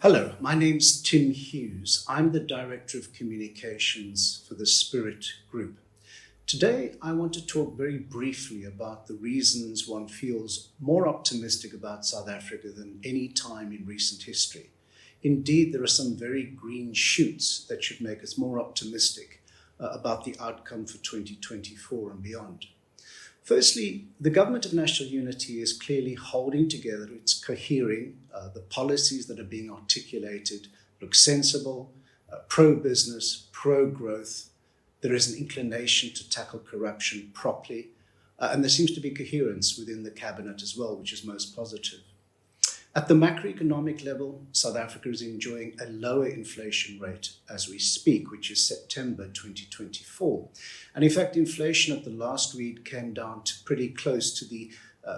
Hello, my name's Tim Hughes. I'm the Director of Communications for the Spirit Group. Today, I want to talk very briefly about the reasons one feels more optimistic about South Africa than any time in recent history. Indeed, there are some very green shoots that should make us more optimistic about the outcome for 2024 and beyond. Firstly, the Government of National Unity is clearly holding together, it's cohering. The policies that are being articulated look sensible, pro-business, pro-growth. There is an inclination to tackle corruption properly, and there seems to be coherence within the cabinet as well, which is most positive. At the macroeconomic level, South Africa is enjoying a lower inflation rate as we speak, which is September 2024. And in fact, inflation at the last read came down to pretty close to the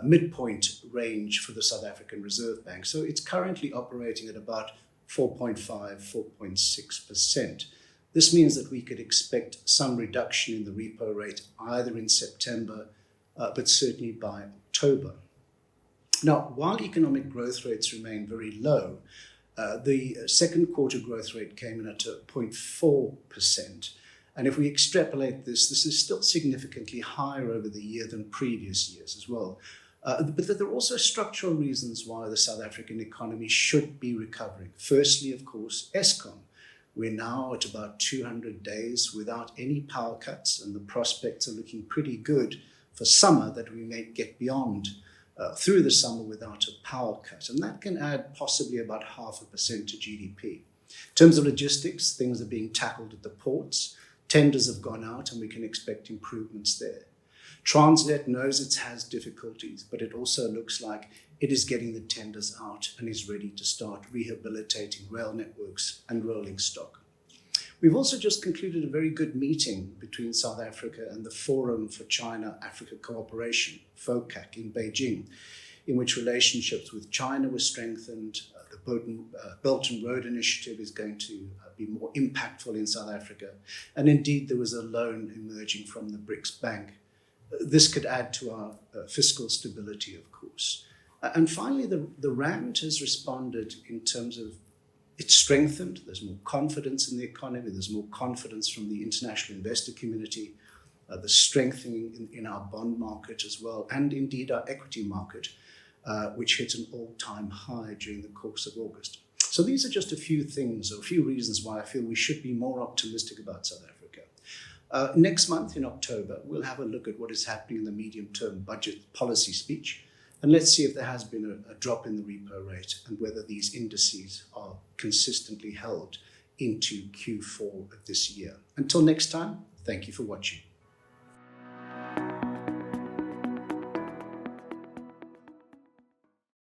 midpoint range for the South African Reserve Bank. So it's currently operating at about 4.5, 4.6%. This means that we could expect some reduction in the repo rate either in September, but certainly by October. Now, while economic growth rates remain very low, the second quarter growth rate came in at 0.4%. And if we extrapolate this is still significantly higher over the year than previous years as well. But there are also structural reasons why the South African economy should be recovering. Firstly, of course, Eskom. We're now at about 200 days without any power cuts, and the prospects are looking pretty good for summer that we may get beyond through the summer without a power cut. And that can add possibly about 0.5% to GDP. In terms of logistics, things are being tackled at the ports. Tenders have gone out and we can expect improvements there. Transnet knows it has difficulties, but it also looks like it is getting the tenders out and is ready to start rehabilitating rail networks and rolling stock. We've also just concluded a very good meeting between South Africa and the Forum for China-Africa Cooperation, FOCAC, in Beijing, in which relationships with China were strengthened. The Belt and Road Initiative is going to be more impactful in South Africa. And indeed, there was a loan emerging from the BRICS Bank. This could add to our fiscal stability, of course. And finally, the Rand has responded in terms of it's strengthened. There's more confidence in the economy. There's more confidence from the international investor community. The strengthening in our bond market as well, and indeed our equity market, which hit an all-time high during the course of August. So these are just a few things, or a few reasons why I feel we should be more optimistic about South Africa. Next month in October, we'll have a look at what is happening in the medium-term budget policy speech. And let's see if there has been a drop in the repo rate and whether these indices are consistently held into Q4 of this year. Until next time, thank you for watching.